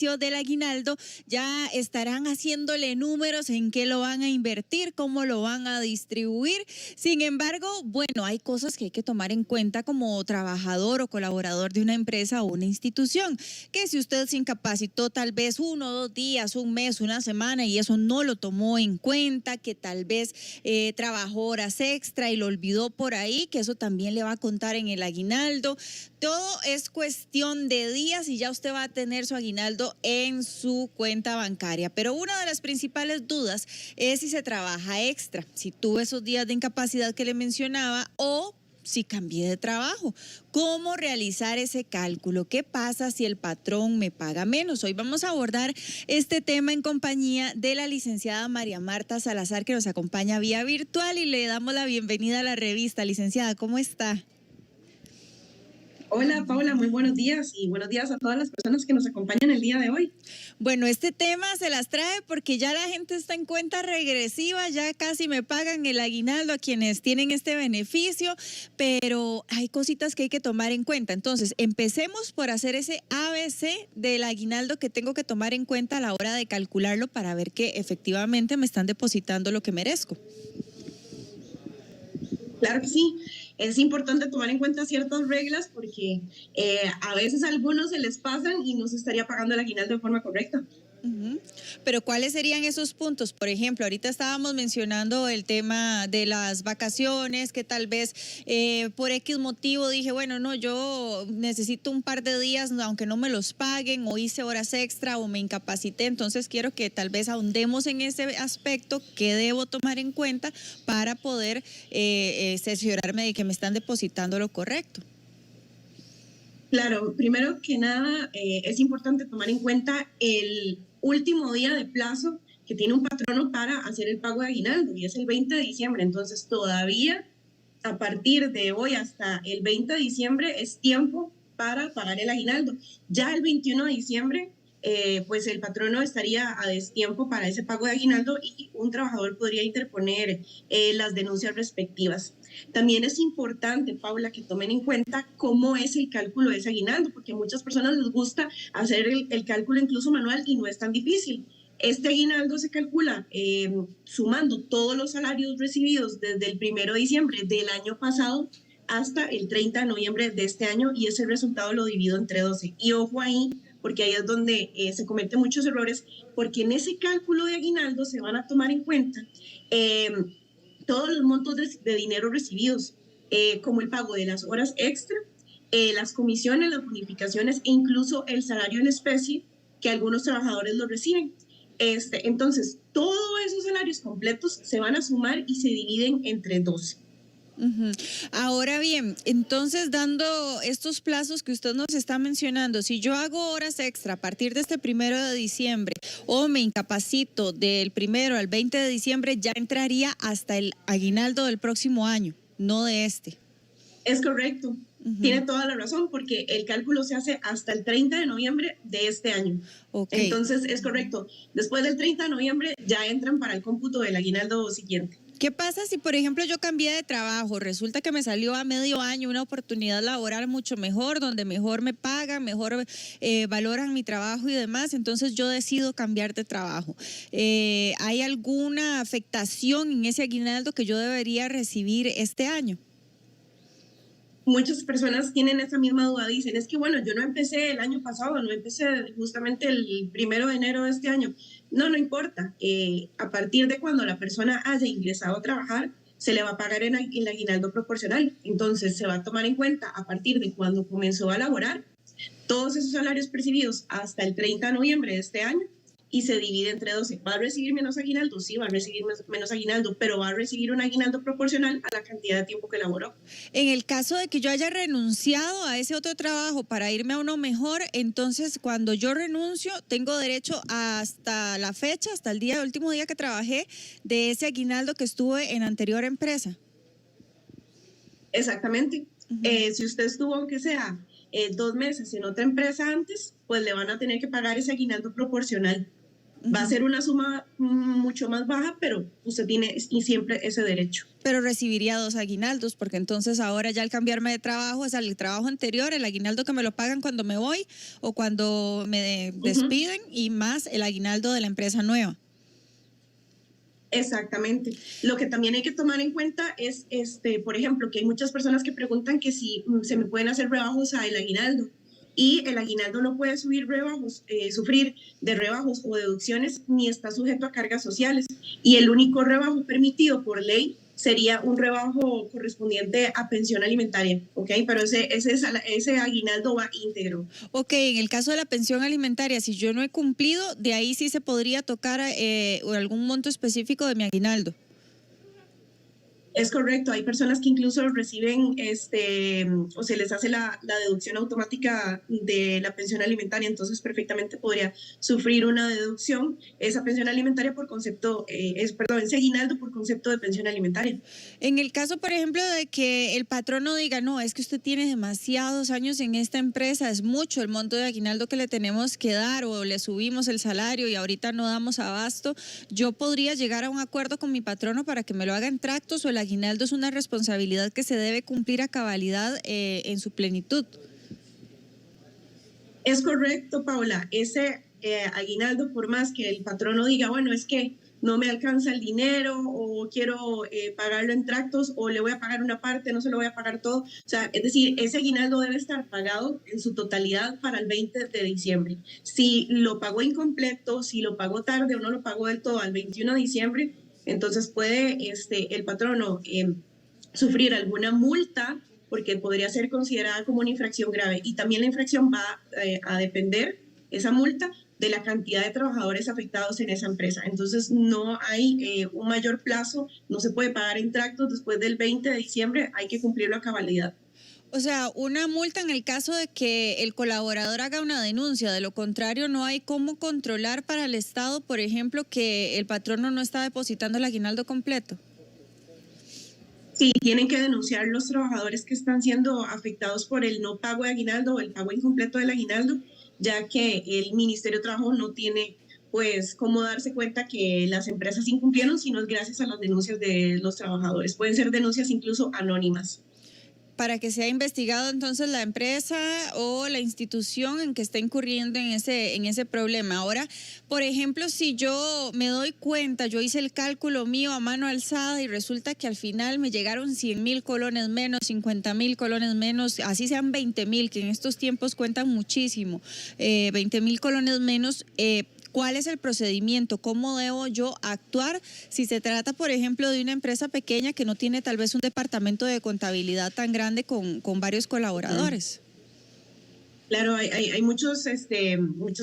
del aguinaldo, ya estarán haciéndole números en qué lo van a invertir, cómo lo van a distribuir. Sin embargo, bueno, hay cosas que hay que tomar en cuenta como trabajador o colaborador de una empresa o una institución, que si usted se incapacitó tal vez 1 o 2 días, un mes, una semana y eso no lo tomó en cuenta, que tal vez trabajó horas extra y lo olvidó por ahí, que eso también le va a contar en el aguinaldo. Todo es cuestión de días y ya usted va a tener su aguinaldo en su cuenta bancaria. Pero una de las principales dudas es si se trabaja extra, si tuve esos días de incapacidad que le mencionaba o si cambié de trabajo. ¿Cómo realizar ese cálculo? ¿Qué pasa si el patrón me paga menos? Hoy vamos a abordar este tema en compañía de la licenciada María Marta Salazar, que nos acompaña vía virtual, y le damos la bienvenida a la revista. Licenciada, ¿cómo está? Hola Paula, muy buenos días y buenos días a todas las personas que nos acompañan el día de hoy. Bueno, este tema se las trae porque ya la gente está en cuenta regresiva, ya casi me pagan el aguinaldo a quienes tienen este beneficio, pero hay cositas que hay que tomar en cuenta. Entonces, empecemos por hacer ese ABC del aguinaldo que tengo que tomar en cuenta a la hora de calcularlo para ver que efectivamente me están depositando lo que merezco. Claro que sí, es importante tomar en cuenta ciertas reglas porque a veces a algunos se les pasan y no se estaría pagando el aguinaldo de forma correcta. Pero ¿cuáles serían esos puntos? Por ejemplo, ahorita estábamos mencionando el tema de las vacaciones, que tal vez por X motivo dije, bueno, no, yo necesito un par de días, aunque no me los paguen, o hice horas extra o me incapacité, entonces quiero que tal vez ahondemos en ese aspecto que debo tomar en cuenta para poder cerciorarme de que me están depositando lo correcto. Claro, primero que nada es importante tomar en cuenta el último día de plazo que tiene un patrono para hacer el pago de aguinaldo y es el 20 de diciembre. Entonces todavía a partir de hoy hasta el 20 de diciembre es tiempo para pagar el aguinaldo. Ya el 21 de diciembre, pues el patrono estaría a destiempo para ese pago de aguinaldo y un trabajador podría interponer las denuncias respectivas. También es importante, Paula, que tomen en cuenta cómo es el cálculo de ese aguinaldo, porque a muchas personas les gusta hacer el cálculo incluso manual y no es tan difícil. Este aguinaldo se calcula sumando todos los salarios recibidos desde el 1 de diciembre del año pasado hasta el 30 de noviembre de este año y ese resultado lo divido entre 12. Y ojo ahí, porque ahí es donde se cometen muchos errores, porque en ese cálculo de aguinaldo se van a tomar en cuenta todos los montos de dinero recibidos, como el pago de las horas extra, las comisiones, las bonificaciones e incluso el salario en especie que algunos trabajadores lo reciben. Entonces, todos esos salarios completos se van a sumar y se dividen entre 12. Ahora bien, entonces dando estos plazos que usted nos está mencionando, si yo hago horas extra a partir de este 1 de diciembre o me incapacito del 1 al 20 de diciembre, ya entraría hasta el aguinaldo del próximo año, no de este. Es correcto. Tiene toda la razón, porque el cálculo se hace hasta el 30 de noviembre de este año. Okay. Entonces, es correcto. Después del 30 de noviembre ya entran para el cómputo del aguinaldo siguiente. ¿Qué pasa si, por ejemplo, yo cambié de trabajo? Resulta que me salió a medio año una oportunidad laboral mucho mejor, donde mejor me pagan, mejor valoran mi trabajo y demás, entonces yo decido cambiar de trabajo. ¿Hay alguna afectación en ese aguinaldo que yo debería recibir este año? Muchas personas tienen esa misma duda, dicen, es que bueno, yo no empecé el año pasado, no empecé justamente el 1 de enero de este año. No importa, a partir de cuando la persona haya ingresado a trabajar, se le va a pagar el aguinaldo proporcional. Entonces se va a tomar en cuenta a partir de cuando comenzó a laborar todos esos salarios percibidos hasta el 30 de noviembre de este año y se divide entre 12. ¿Va a recibir menos aguinaldo? Sí, va a recibir menos aguinaldo, pero va a recibir un aguinaldo proporcional a la cantidad de tiempo que laboró. En el caso de que yo haya renunciado a ese otro trabajo para irme a uno mejor, entonces cuando yo renuncio tengo derecho hasta la fecha, hasta el último día que trabajé de ese aguinaldo que estuve en anterior empresa. Exactamente. Si usted estuvo, aunque sea 2 meses en otra empresa antes, pues le van a tener que pagar ese aguinaldo proporcional. Va a ser una suma mucho más baja, pero usted tiene y siempre ese derecho. Pero recibiría 2 aguinaldos, porque entonces ahora ya al cambiarme de trabajo, o sea, el trabajo anterior, el aguinaldo que me lo pagan cuando me voy o cuando me despiden, y más el aguinaldo de la empresa nueva. Exactamente. Lo que también hay que tomar en cuenta es, por ejemplo, que hay muchas personas que preguntan que si se me pueden hacer rebajos al aguinaldo. Y el aguinaldo no puede sufrir de rebajos o deducciones ni está sujeto a cargas sociales. Y el único rebajo permitido por ley sería un rebajo correspondiente a pensión alimentaria, ¿ok? Pero ese aguinaldo va íntegro. Ok, en el caso de la pensión alimentaria, si yo no he cumplido, de ahí sí se podría tocar algún monto específico de mi aguinaldo. Es correcto, hay personas que incluso reciben o se les hace la deducción automática de la pensión alimentaria, entonces perfectamente podría sufrir una deducción esa pensión alimentaria por concepto, ese aguinaldo por concepto de pensión alimentaria. En el caso, por ejemplo, de que el patrono diga, no, es que usted tiene demasiados años en esta empresa, es mucho el monto de aguinaldo que le tenemos que dar, o le subimos el salario y ahorita no damos abasto, yo podría llegar a un acuerdo con mi patrono para que me lo haga en tractos, o el aguinaldo es una responsabilidad que se debe cumplir a cabalidad en su plenitud. Es correcto, Paula. Ese aguinaldo, por más que el patrono diga, bueno, es que no me alcanza el dinero o quiero pagarlo en tractos o le voy a pagar una parte, no se lo voy a pagar todo. O sea, es decir, ese aguinaldo debe estar pagado en su totalidad para el 20 de diciembre. Si lo pagó incompleto, si lo pagó tarde o no lo pagó del todo al 21 de diciembre, entonces puede el patrono sufrir alguna multa porque podría ser considerada como una infracción grave. Y también la infracción va a depender, esa multa, de la cantidad de trabajadores afectados en esa empresa. Entonces no hay un mayor plazo, no se puede pagar en tractos después del 20 de diciembre, hay que cumplirlo a cabalidad. O sea, una multa en el caso de que el colaborador haga una denuncia, de lo contrario no hay cómo controlar para el Estado, por ejemplo, que el patrono no está depositando el aguinaldo completo. Sí, tienen que denunciar los trabajadores que están siendo afectados por el no pago de aguinaldo o el pago incompleto del aguinaldo, ya que el Ministerio de Trabajo no tiene pues cómo darse cuenta que las empresas incumplieron, sino es gracias a las denuncias de los trabajadores. Pueden ser denuncias incluso anónimas. Para que sea investigado entonces la empresa o la institución en que está incurriendo en ese problema. Ahora, por ejemplo, si yo me doy cuenta, yo hice el cálculo mío a mano alzada y resulta que al final me llegaron 100,000 colones menos, 50,000 colones menos, así sean 20,000, que en estos tiempos cuentan muchísimo, 20,000 colones menos, ¿cuál es el procedimiento? ¿Cómo debo yo actuar si se trata, por ejemplo, de una empresa pequeña que no tiene tal vez un departamento de contabilidad tan grande con varios colaboradores? Claro, hay muchas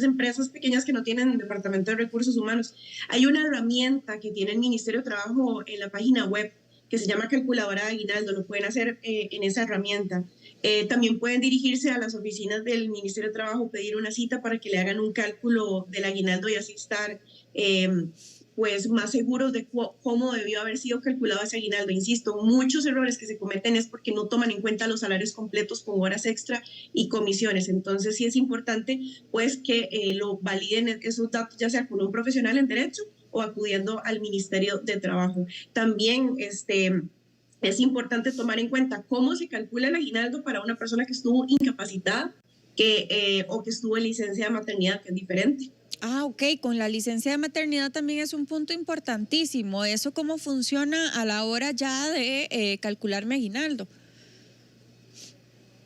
empresas pequeñas que no tienen departamento de recursos humanos. Hay una herramienta que tiene el Ministerio de Trabajo en la página web que se llama calculadora de aguinaldo. Lo pueden hacer en esa herramienta. También pueden dirigirse a las oficinas del Ministerio de Trabajo, pedir una cita para que le hagan un cálculo del aguinaldo y así estar pues más seguros de cómo debió haber sido calculado ese aguinaldo. Insisto, muchos errores que se cometen es porque no toman en cuenta los salarios completos con horas extra y comisiones. Entonces sí es importante pues que lo validen esos datos, ya sea con un profesional en derecho o acudiendo al Ministerio de Trabajo. También es importante tomar en cuenta cómo se calcula el aguinaldo para una persona que estuvo incapacitada o que estuvo en licencia de maternidad, que es diferente. Ah, ok, con la licencia de maternidad también es un punto importantísimo. ¿Eso cómo funciona a la hora ya de calcular mi aguinaldo?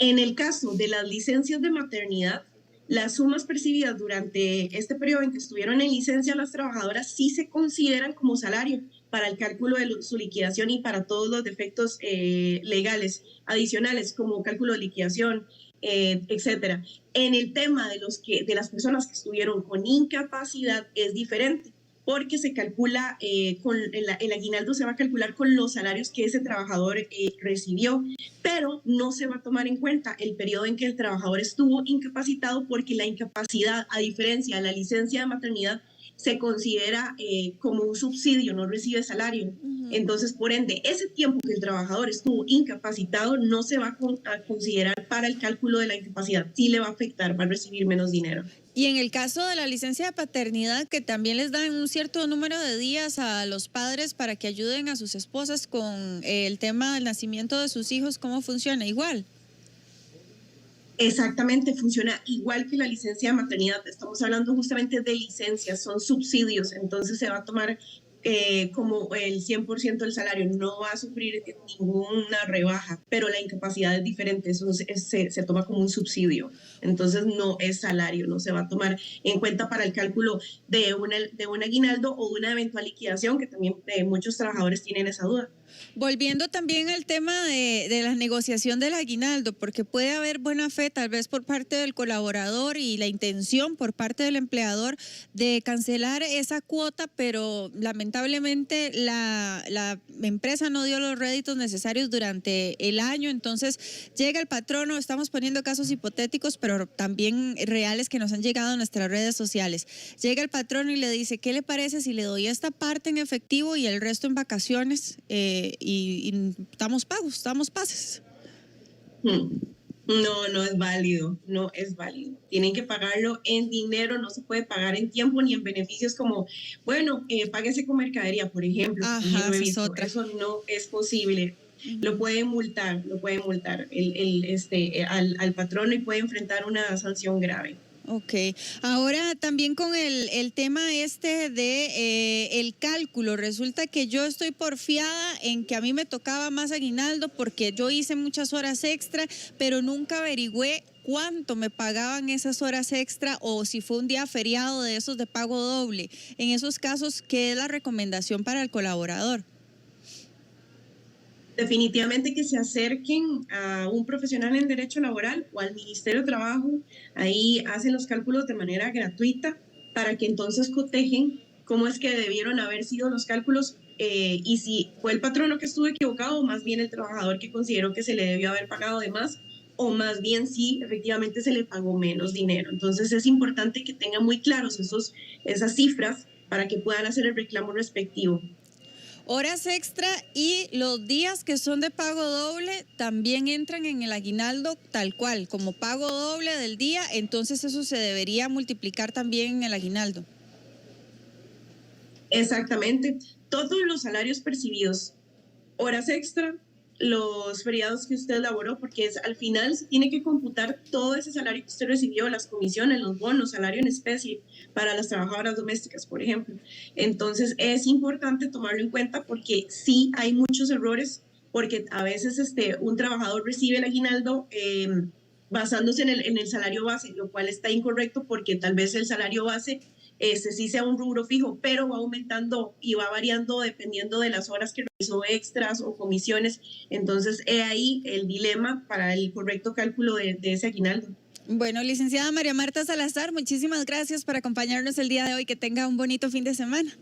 En el caso de las licencias de maternidad, las sumas percibidas durante este periodo en que estuvieron en licencia las trabajadoras sí se consideran como salario para el cálculo de su liquidación y para todos los defectos legales adicionales como cálculo de liquidación, etcétera. En el tema de las personas que estuvieron con incapacidad es diferente porque se calcula, el aguinaldo se va a calcular con los salarios que ese trabajador recibió, pero no se va a tomar en cuenta el periodo en que el trabajador estuvo incapacitado porque la incapacidad, a diferencia de la licencia de maternidad, se considera como un subsidio, no recibe salario. Entonces, por ende, ese tiempo que el trabajador estuvo incapacitado no se va a considerar para el cálculo de la incapacidad. Sí le va a afectar, va a recibir menos dinero. Y en el caso de la licencia de paternidad, que también les dan un cierto número de días a los padres para que ayuden a sus esposas con el tema del nacimiento de sus hijos, ¿cómo funciona? Igual. Exactamente, funciona igual que la licencia de maternidad. Estamos hablando justamente de licencias, son subsidios, entonces se va a tomar como el 100% del salario, no va a sufrir ninguna rebaja, pero la incapacidad es diferente, eso se toma como un subsidio, entonces no es salario, no se va a tomar en cuenta para el cálculo de un aguinaldo o una eventual liquidación, que también muchos trabajadores tienen esa duda. Volviendo también al tema de la negociación del aguinaldo, porque puede haber buena fe tal vez por parte del colaborador y la intención por parte del empleador de cancelar esa cuota, pero lamentablemente la empresa no dio los réditos necesarios durante el año, entonces llega el patrono, estamos poniendo casos hipotéticos, pero también reales que nos han llegado a nuestras redes sociales. Llega el patrono y le dice, ¿qué le parece si le doy esta parte en efectivo y el resto en vacaciones? Y estamos pagos, estamos pases. No, no es válido, no es válido. Tienen que pagarlo en dinero, no se puede pagar en tiempo ni en beneficios como, bueno, páguese con mercadería, por ejemplo. Ajá, Lo he esa es visto, otra. eso no es posible. Lo pueden multar al patrono y puede enfrentar una sanción grave. Ok, ahora también con el tema de el cálculo, resulta que yo estoy porfiada en que a mí me tocaba más aguinaldo porque yo hice muchas horas extra, pero nunca averigüé cuánto me pagaban esas horas extra o si fue un día feriado de esos de pago doble. En esos casos, ¿qué es la recomendación para el colaborador? Definitivamente que se acerquen a un profesional en derecho laboral o al Ministerio de Trabajo, ahí hacen los cálculos de manera gratuita para que entonces cotejen cómo es que debieron haber sido los cálculos y si fue el patrono que estuvo equivocado o más bien el trabajador que consideró que se le debió haber pagado de más o más bien si efectivamente se le pagó menos dinero. Entonces es importante que tengan muy claros esas cifras para que puedan hacer el reclamo respectivo. Horas extra y los días que son de pago doble también entran en el aguinaldo tal cual, como pago doble del día, entonces eso se debería multiplicar también en el aguinaldo. Exactamente. Todos los salarios percibidos, horas extra, los feriados que usted elaboró, porque al final se tiene que computar todo ese salario que usted recibió, las comisiones, los bonos, salario en especie para las trabajadoras domésticas, por ejemplo. Entonces es importante tomarlo en cuenta porque sí hay muchos errores, porque a veces un trabajador recibe el aguinaldo basándose en el salario base, lo cual está incorrecto porque tal vez el salario base sí sea un rubro fijo, pero va aumentando y va variando dependiendo de las horas que realizó extras o comisiones. Entonces, he ahí el dilema para el correcto cálculo de ese aguinaldo. Bueno, licenciada María Marta Salazar, muchísimas gracias por acompañarnos el día de hoy. Que tenga un bonito fin de semana.